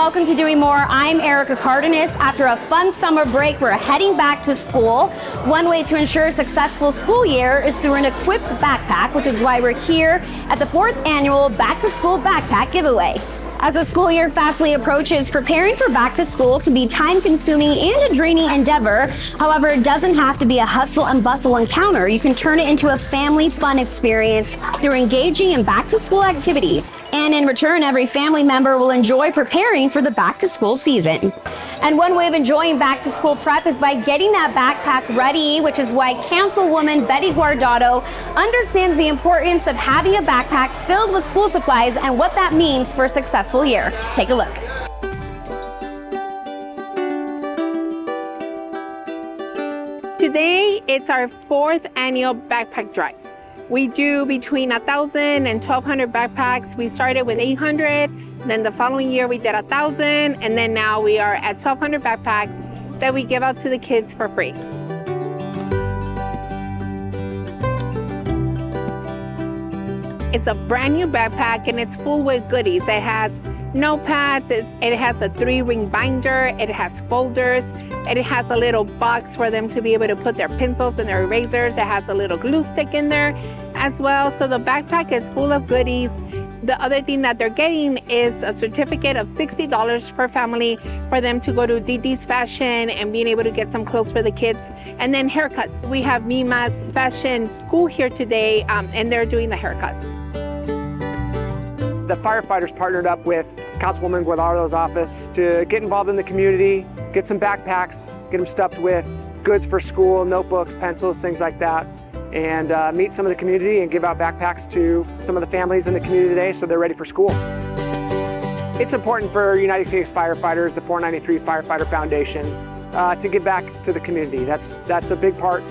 welcome to Doing More. I'm Erica Cardenas. After a fun summer break, we're heading back to school. One way to ensure a successful school year is through an equipped backpack, which is why we're here at the 4th annual Back to School Backpack Giveaway. As the school year fastly approaches, preparing for back to school can be time-consuming and a draining endeavor. However, it doesn't have to be a hustle and bustle encounter. You can turn it into a family fun experience through engaging in back to school activities. And in return, every family member will enjoy preparing for the back to school season. And one way of enjoying back to school prep is by getting that backpack ready, which is why Councilwoman Betty Guardado understands the importance of having a backpack filled with school supplies and what that means for a successful year. Take a look. Today, it's our 4th annual backpack drive. We do between 1,000 and 1,200 backpacks. We started with 800, then the following year we did 1,000, and then now we are at 1,200 backpacks that we give out to the kids for free. It's a brand new backpack and it's full with goodies. It has notepads, it has a 3-ring binder, it has folders, it has a little box for them to be able to put their pencils and their erasers. It has a little glue stick in there as well. So the backpack is full of goodies. The other thing that they're getting is a certificate of $60 per family for them to go to DD's Fashion and being able to get some clothes for the kids. And then haircuts. We have Mima's Fashion School here today and they're doing the haircuts. The firefighters partnered up with Councilwoman Guardado's office to get involved in the community, get some backpacks, get them stuffed with goods for school, notebooks, pencils, things like that, and meet some of the community and give out backpacks to some of the families in the community today so they're ready for school. It's important for United Phoenix firefighters, the 493 Firefighter Foundation, to give back to the community. That's a big part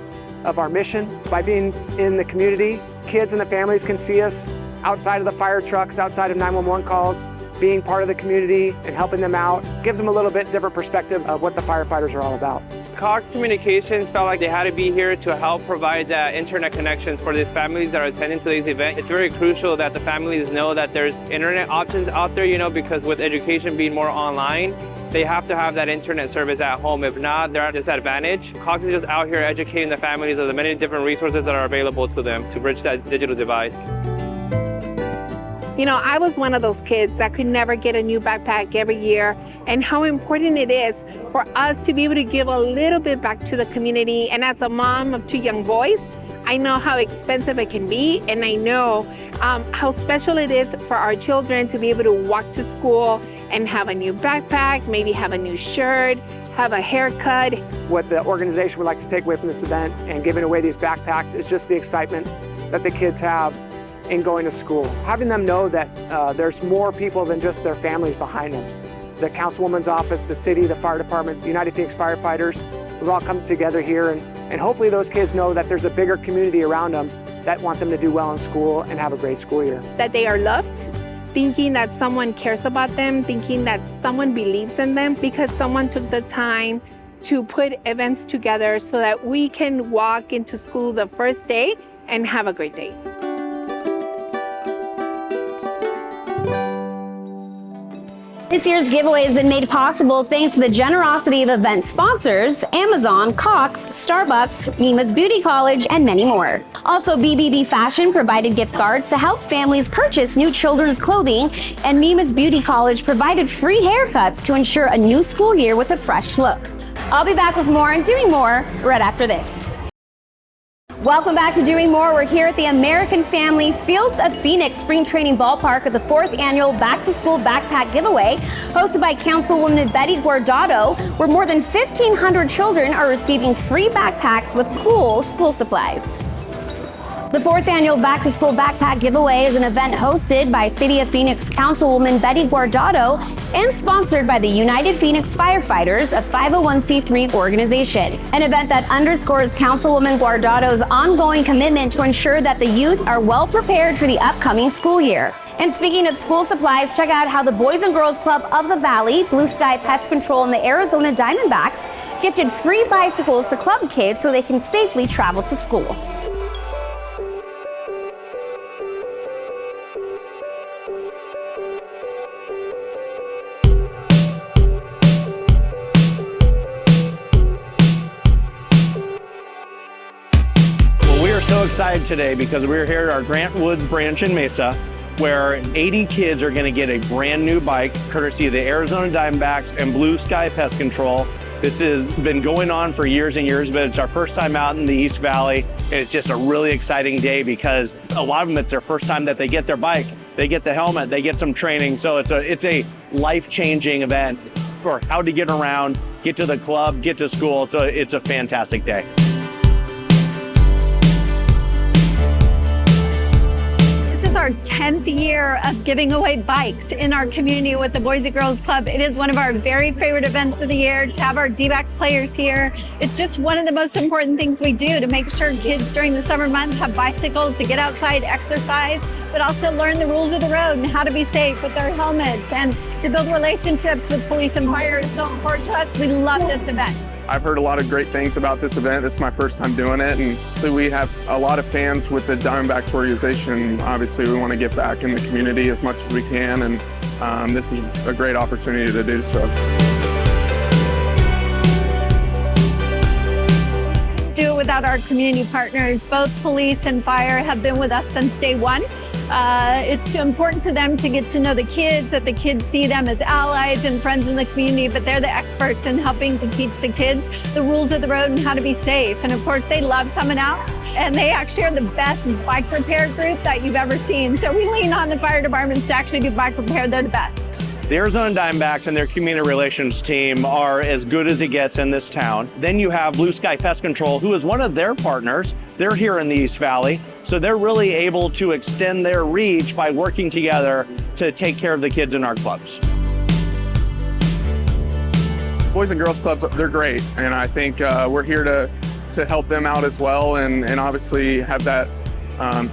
of our mission. By being in the community, kids and the families can see us outside of the fire trucks, outside of 911 calls, being part of the community and helping them out gives them a little bit different perspective of what the firefighters are all about. Cox Communications felt like they had to be here to help provide internet connections for these families that are attending today's event. It's very crucial that the families know that there's internet options out there, because with education being more online, they have to have that internet service at home. If not, they're at a disadvantage. Cox is just out here educating the families of the many different resources that are available to them to bridge that digital divide. I was one of those kids that could never get a new backpack every year, and how important it is for us to be able to give a little bit back to the community. And as a mom of 2 young boys, I know how expensive it can be, and I know how special it is for our children to be able to walk to school and have a new backpack, maybe have a new shirt, have a haircut. What the organization would like to take away from this event and giving away these backpacks is just the excitement that the kids have in going to school. Having them know that there's more people than just their families behind them. The Councilwoman's office, the city, the fire department, the United Phoenix firefighters, we've all come together here and hopefully those kids know that there's a bigger community around them that want them to do well in school and have a great school year. That they are loved, thinking that someone cares about them, thinking that someone believes in them because someone took the time to put events together so that we can walk into school the first day and have a great day. This year's giveaway has been made possible thanks to the generosity of event sponsors, Amazon, Cox, Starbucks, Mima's Beauty College, and many more. Also, BBB Fashion provided gift cards to help families purchase new children's clothing, and Mima's Beauty College provided free haircuts to ensure a new school year with a fresh look. I'll be back with more and Doing More right after this. Welcome back to Doing More. We're here at the American Family Fields of Phoenix Spring Training Ballpark at the 4th annual Back to School Backpack Giveaway, hosted by Councilwoman Betty Guardado, where more than 1,500 children are receiving free backpacks with cool school supplies. The 4th annual Back to School Backpack Giveaway is an event hosted by City of Phoenix Councilwoman Betty Guardado and sponsored by the United Phoenix Firefighters, a 501c3 organization. An event that underscores Councilwoman Guardado's ongoing commitment to ensure that the youth are well prepared for the upcoming school year. And speaking of school supplies, check out how the Boys and Girls Club of the Valley, Bluesky Pest Control, and the Arizona Diamondbacks gifted free bicycles to club kids so they can safely travel to school. excited today because we're here at our Grant Woods branch in Mesa, where 80 kids are going to get a brand new bike, courtesy of the Arizona Diamondbacks and Bluesky Pest Control. This has been going on for years and years, but it's our first time out in the East Valley. And it's just a really exciting day because a lot of them, it's their first time that they get their bike, they get the helmet, they get some training. So it's a life-changing event for how to get around, get to the club, get to school. So it's a fantastic day. Our 10th year of giving away bikes in our community with the Boys and Girls Club. It is one of our very favorite events of the year to have our D-backs players here. It's just one of the most important things we do to make sure kids during the summer months have bicycles to get outside, exercise, but also learn the rules of the road and how to be safe with their helmets and to build relationships with police and fire is so important to us. We love this event. I've heard a lot of great things about this event. This is my first time doing it, and we have a lot of fans with the Diamondbacks organization. Obviously, we want to get back in the community as much as we can, and this is a great opportunity to do so. Do it without our community partners. Both police and fire have been with us since day one. It's important to them to get to know the kids, that the kids see them as allies and friends in the community, but they're the experts in helping to teach the kids the rules of the road and how to be safe. And of course, they love coming out, and they actually are the best bike repair group that you've ever seen. So we lean on the fire departments to actually do bike repair. They're the best. The Arizona Diamondbacks and their community relations team are as good as it gets in this town. Then you have Bluesky Pest Control, who is one of their partners. They're here in the East Valley, so they're really able to extend their reach by working together to take care of the kids in our clubs. Boys and Girls Clubs, they're great, and I think we're here to help them out as well, and obviously have that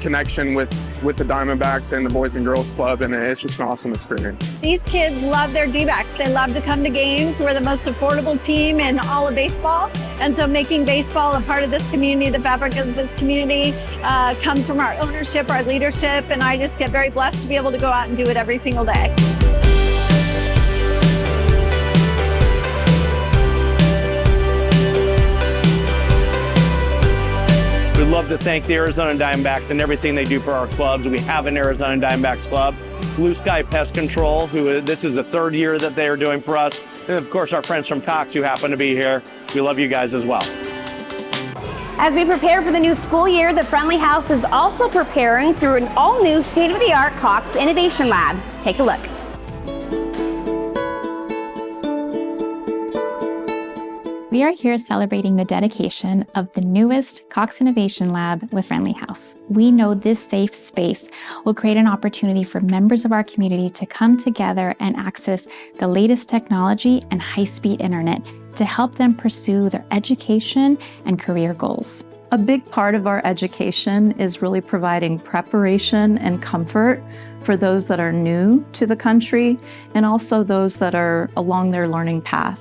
connection with the Diamondbacks and the Boys and Girls Club, and it's just an awesome experience. These kids love their D-backs. They love to come to games. We're the most affordable team in all of baseball, and so making baseball a part of this community, the fabric of this community, comes from our ownership, our leadership, and I just get very blessed to be able to go out and do it every single day. We'd love to thank the Arizona Diamondbacks and everything they do for our clubs. We have an Arizona Diamondbacks club, Bluesky Pest Control, this is the third year that they are doing for us. And of course, our friends from Cox who happen to be here. We love you guys as well. As we prepare for the new school year, the Friendly House is also preparing through an all-new state-of-the-art Cox Innovation Lab. Take a look. We are here celebrating the dedication of the newest Cox Innovation Lab with Friendly House. We know this safe space will create an opportunity for members of our community to come together and access the latest technology and high-speed internet to help them pursue their education and career goals. A big part of our education is really providing preparation and comfort for those that are new to the country and also those that are along their learning path.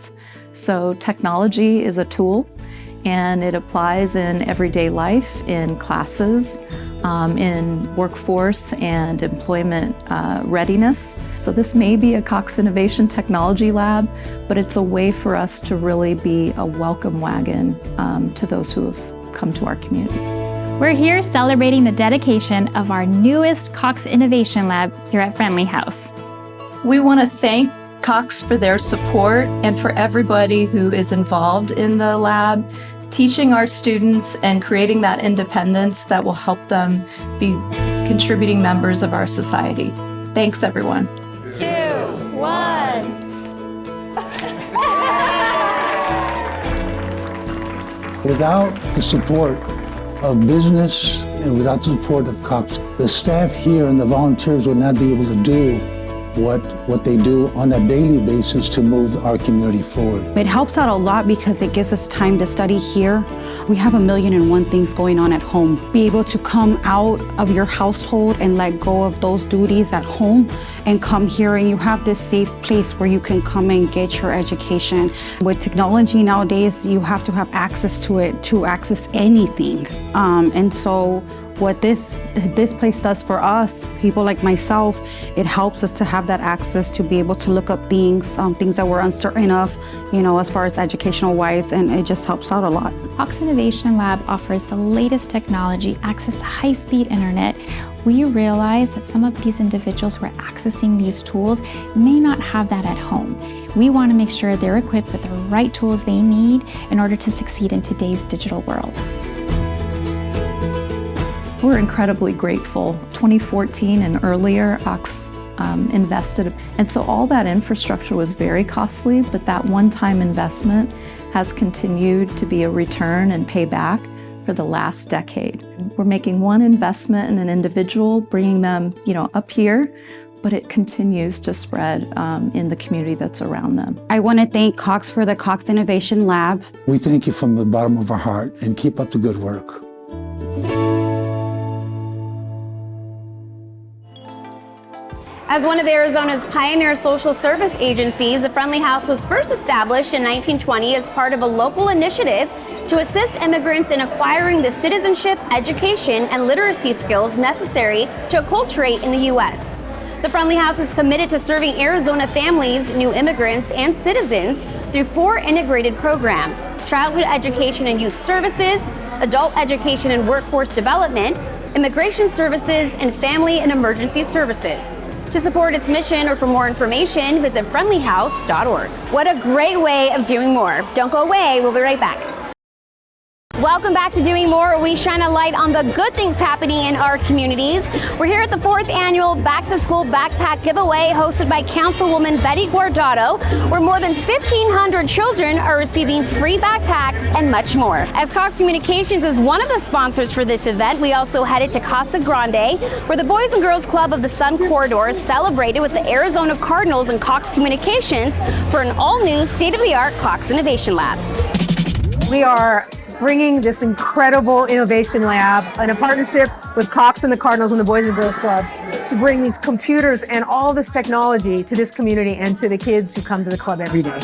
So technology is a tool, and it applies in everyday life, in classes, in workforce and employment readiness. So this may be a Cox Innovation Technology Lab, but it's a way for us to really be a welcome wagon to those who have come to our community. We're here celebrating the dedication of our newest Cox Innovation Lab here at Friendly House. We want to thank Cox for their support and for everybody who is involved in the lab, teaching our students and creating that independence that will help them be contributing members of our society. Thanks, everyone. 2, 1. Without the support of business and without the support of Cox, the staff here and the volunteers would not be able to do what they do on a daily basis to move our community forward. It helps out a lot because it gives us time to study here. We have 1,000,001 things going on at home. Be able to come out of your household and let go of those duties at home and come here, and you have this safe place where you can come and get your education. With technology nowadays, you have to have access to it to access anything. And so What this place does for us, people like myself, it helps us to have that access to be able to look up things that we're uncertain of, as far as educational wise, and it just helps out a lot. Cox Innovation Lab offers the latest technology, access to high-speed internet. We realize that some of these individuals who are accessing these tools may not have that at home. We want to make sure they're equipped with the right tools they need in order to succeed in today's digital world. We're incredibly grateful. 2014 and earlier, Cox invested. And so all that infrastructure was very costly, but that one-time investment has continued to be a return and payback for the last decade. We're making one investment in an individual, bringing them, up here, but it continues to spread in the community that's around them. I want to thank Cox for the Cox Innovation Lab. We thank you from the bottom of our heart and keep up the good work. As one of Arizona's pioneer social service agencies, the Friendly House was first established in 1920 as part of a local initiative to assist immigrants in acquiring the citizenship, education, and literacy skills necessary to acculturate in the U.S. The Friendly House is committed to serving Arizona families, new immigrants, and citizens through 4 integrated programs: childhood education and youth services, adult education and workforce development, immigration services, and family and emergency services. To support its mission or for more information, visit friendlyhouse.org. What a great way of doing more. Don't go away, we'll be right back. Welcome back to Doing More, where we shine a light on the good things happening in our communities. We're here at the 4th annual Back to School Backpack Giveaway hosted by Councilwoman Betty Guardado, where more than 1,500 children are receiving free backpacks and much more. As Cox Communications is one of the sponsors for this event, we also headed to Casa Grande, where the Boys and Girls Club of the Sun Corridor celebrated with the Arizona Cardinals and Cox Communications for an all-new state-of-the-art Cox Innovation Lab. We are bringing this incredible innovation lab in a partnership with Cox and the Cardinals and the Boys and Girls Club to bring these computers and all this technology to this community and to the kids who come to the club every day.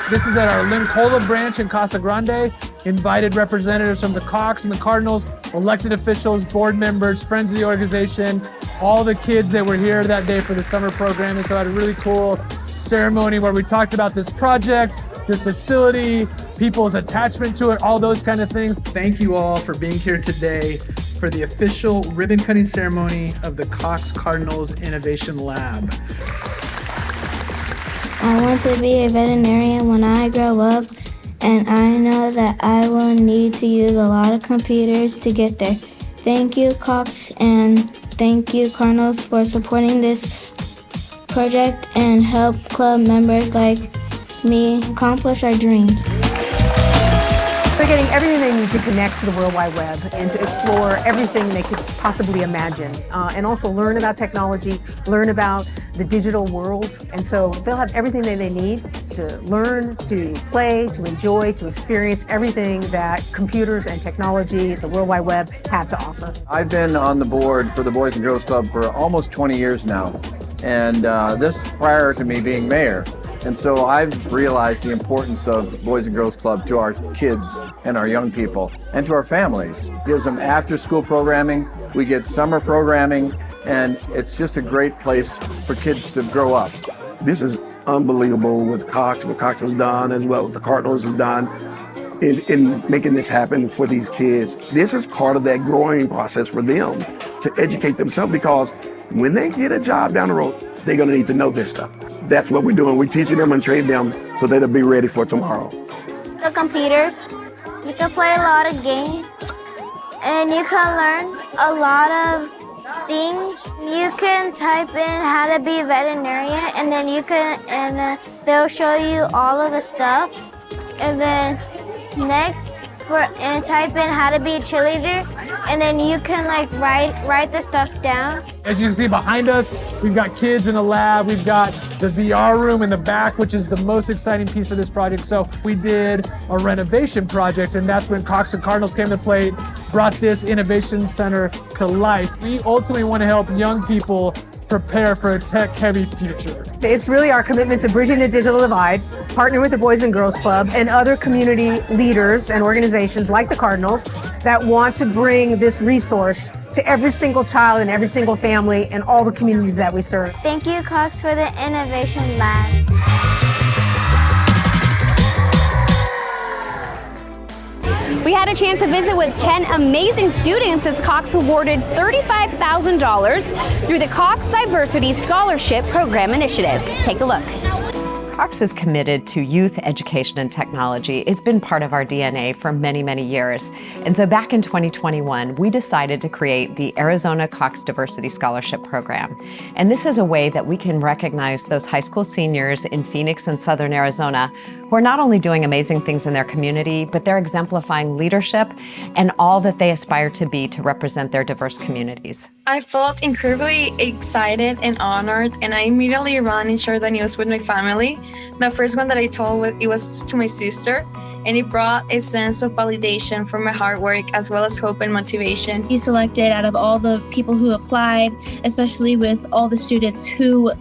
This is at our Colla branch in Casa Grande. Invited representatives from the Cox and the Cardinals, elected officials, board members, friends of the organization, all the kids that were here that day for the summer program. And so I had a really cool ceremony where we talked about this project, this facility, people's attachment to it, all those kind of things. Thank you all for being here today for the official ribbon cutting ceremony of the Cox Cardinals Innovation Lab. I want to be a veterinarian when I grow up, and I know that I will need to use a lot of computers to get there. Thank you, Cox, and thank you, Cardinals, for supporting this project and help club members like me accomplish our dreams. They're getting everything they need to connect to the World Wide Web and to explore everything they could possibly imagine, and also learn about technology, learn about the digital world. And so they'll have everything that they need to learn, to play, to enjoy, to experience everything that computers and technology, the World Wide Web, have to offer. I've been on the board for the Boys and Girls Club for almost 20 years now, and this prior to me being mayor. And so I've realized the importance of Boys and Girls Club to our kids and our young people and to our families. It gives them after-school programming, we get summer programming, and it's just a great place for kids to grow up. This is unbelievable what Cox has done, as well as the Cardinals have done in making this happen for these kids. This is part of that growing process for them to educate themselves, because when they get a job down the road, they're going to need to know this stuff. That's what we're doing. We're teaching them and training them so that they'll be ready for tomorrow. The computers, you can play a lot of games, and you can learn a lot of things. You can type in how to be a veterinarian, and then they'll show you all of the stuff. And then next, type in how to be a cheerleader, and then you can write the stuff down. As you can see behind us, we've got kids in the lab. We've got the VR room in the back, which is the most exciting piece of this project. So we did a renovation project, and that's when Cox and Cardinals came to play, brought this innovation center to life. We ultimately want to help young people prepare for a tech-heavy future. It's really our commitment to bridging the digital divide, partnering with the Boys and Girls Club and other community leaders and organizations like the Cardinals that want to bring this resource to every single child and every single family and all the communities that we serve. Thank you, Cox, for the Innovation Lab. We had a chance to visit with 10 amazing students as Cox awarded $35,000 through the Cox Diversity Scholarship Program initiative. Take a look. Cox is committed to youth education and technology. It's been part of our DNA for many, many years. And so back in 2021, we decided to create the Arizona Cox Diversity Scholarship Program. And this is a way that we can recognize those high school seniors in Phoenix and Southern Arizona who are not only doing amazing things in their community, but they're exemplifying leadership and all that they aspire to be to represent their diverse communities. I felt incredibly excited and honored, and I immediately ran and shared the news with my family. The first one that I told was to my sister, and it brought a sense of validation for my hard work as well as hope and motivation. He's selected out of all the people who applied, especially with all the students who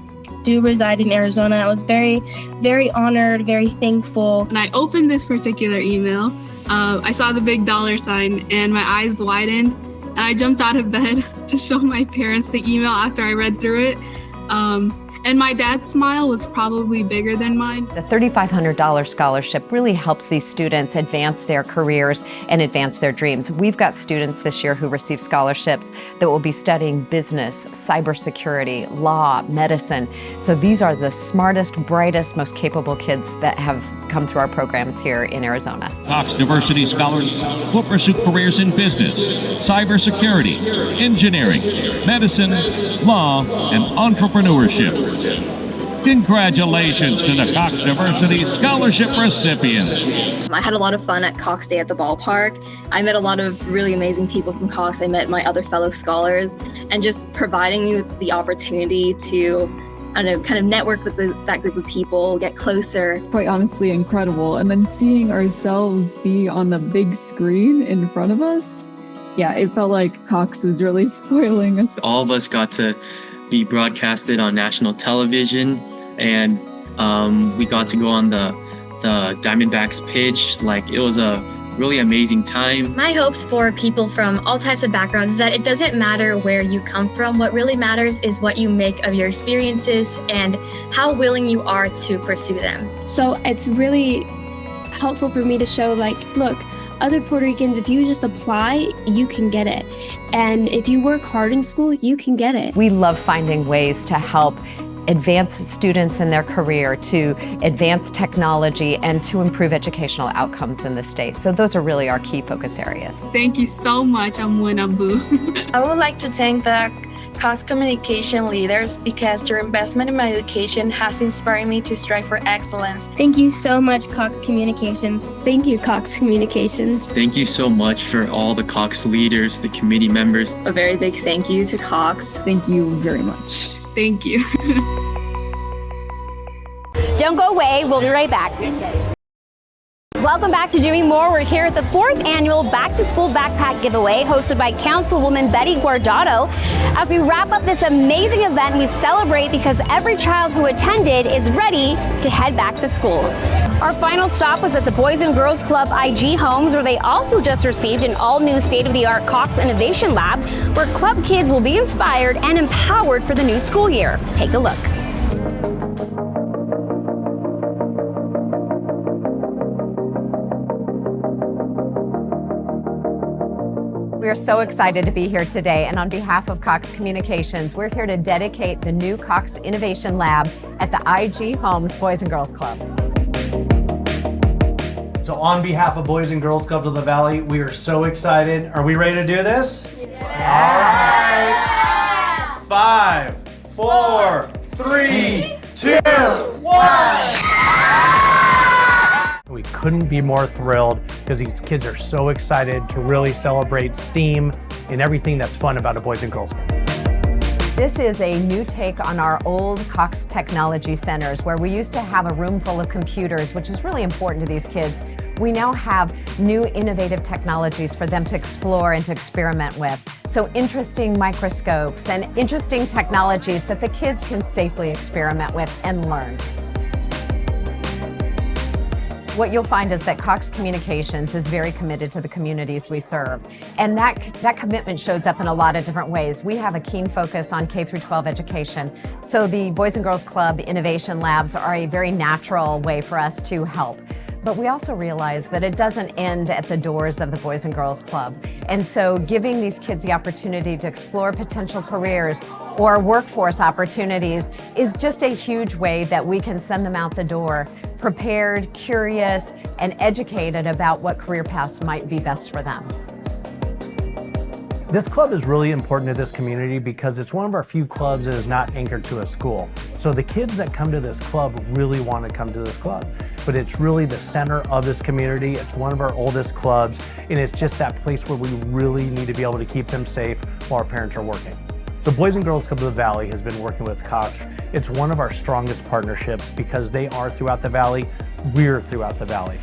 do reside in Arizona. I was very, very honored, very thankful. When I opened this particular email, I saw the big dollar sign and my eyes widened. And I jumped out of bed to show my parents the email after I read through it. And my dad's smile was probably bigger than mine. The $3,500 scholarship really helps these students advance their careers and advance their dreams. We've got students this year who receive scholarships that will be studying business, cybersecurity, law, medicine. So these are the smartest, brightest, most capable kids that have come through our programs here in Arizona. Cox Diversity Scholars will pursue careers in business, cybersecurity, engineering, medicine, law, and entrepreneurship. Congratulations to the Cox Diversity Scholarship recipients. I had a lot of fun at Cox Day at the ballpark. I met a lot of really amazing people from Cox. I met my other fellow scholars, and just providing me with the opportunity to kind of network with that group of people, get closer. Quite honestly incredible. And then seeing ourselves be on the big screen in front of us, yeah, it felt like Cox was really spoiling us. All of us got to be broadcasted on national television, and we got to go on the Diamondbacks pitch. Like, it was a really amazing time. My hopes for people from all types of backgrounds is that it doesn't matter where you come from. What really matters is what you make of your experiences and how willing you are to pursue them. So it's really helpful for me to show, like, look, other Puerto Ricans, if you just apply, you can get it. And if you work hard in school, you can get it. We love finding ways to help advance students in their career, to advance technology, and to improve educational outcomes in the state. So those are really our key focus areas. Thank you so much, Amunabu. I would like to thank the Cox communication leaders because their investment in my education has inspired me to strive for excellence. Thank you so much, Cox Communications. Thank you, Cox Communications. Thank you so much for all the Cox leaders, the committee members. A very big thank you to Cox. Thank you very much. Thank you. Don't go away, we'll be right back. Welcome back to Doing More. We're here at the 4th annual Back to School Backpack Giveaway hosted by Councilwoman Betty Guardado. As we wrap up this amazing event, we celebrate because every child who attended is ready to head back to school. Our final stop was at the Boys and Girls Club IG homes, where they also just received an all-new state-of-the-art Cox Innovation Lab, where club kids will be inspired and empowered for the new school year. Take a look. We are so excited to be here today, and on behalf of Cox Communications, we're here to dedicate the new Cox Innovation Lab at the IG Homes Boys and Girls Club. So on behalf of Boys and Girls Club of the Valley, we are so excited. Are we ready to do this? Yes. All right. 5, 4, 3, 2, 1. We couldn't be more thrilled because these kids are so excited to really celebrate STEAM and everything that's fun about a Boys and Girls Club. This is a new take on our old Cox Technology Centers, where we used to have a room full of computers, which is really important to these kids. We now have new innovative technologies for them to explore and to experiment with. So interesting microscopes and interesting technologies that the kids can safely experiment with and learn. What you'll find is that Cox Communications is very committed to the communities we serve. And that commitment shows up in a lot of different ways. We have a keen focus on K-12 education. So the Boys and Girls Club Innovation Labs are a very natural way for us to help. But we also realize that it doesn't end at the doors of the Boys and Girls Club. And so giving these kids the opportunity to explore potential careers or workforce opportunities is just a huge way that we can send them out the door prepared, curious, and educated about what career paths might be best for them. This club is really important to this community because it's one of our few clubs that is not anchored to a school. So the kids that come to this club really want to come to this club, but it's really the center of this community. It's one of our oldest clubs, and it's just that place where we really need to be able to keep them safe while our parents are working. The Boys and Girls Club of the Valley has been working with Cox. It's one of our strongest partnerships because they are throughout the Valley, we're throughout the Valley.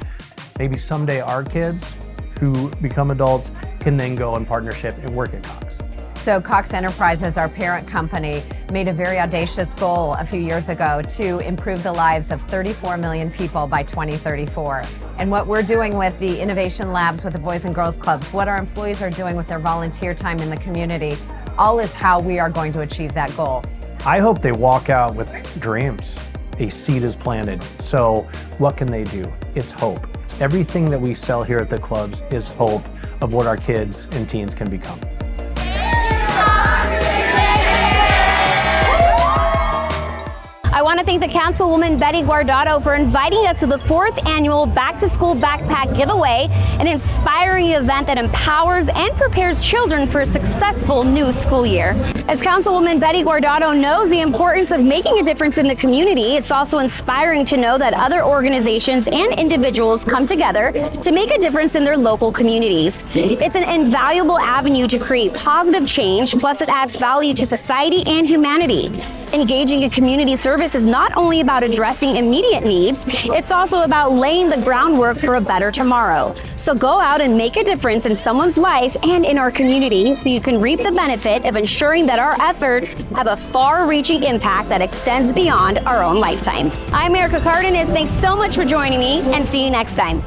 Maybe someday our kids who become adults can then go in partnership and work at Cox. So Cox Enterprises, our parent company, made a very audacious goal a few years ago to improve the lives of 34 million people by 2034. And what we're doing with the innovation labs with the Boys and Girls Clubs, what our employees are doing with their volunteer time in the community, all is how we are going to achieve that goal. I hope they walk out with dreams. A seed is planted. So what can they do? It's hope. Everything that we sell here at the clubs is hope of what our kids and teens can become. I want to thank the Councilwoman Betty Guardado for inviting us to the 4th annual Back to School Backpack Giveaway, an inspiring event that empowers and prepares children for a successful new school year. As Councilwoman Betty Guardado knows the importance of making a difference in the community, it's also inspiring to know that other organizations and individuals come together to make a difference in their local communities. It's an invaluable avenue to create positive change, plus it adds value to society and humanity. Engaging in community service is not only about addressing immediate needs, it's also about laying the groundwork for a better tomorrow. So go out and make a difference in someone's life and in our community so you can reap the benefit of ensuring that our efforts have a far-reaching impact that extends beyond our own lifetime. I'm Erica Cardenas. Thanks so much for joining me, and see you next time.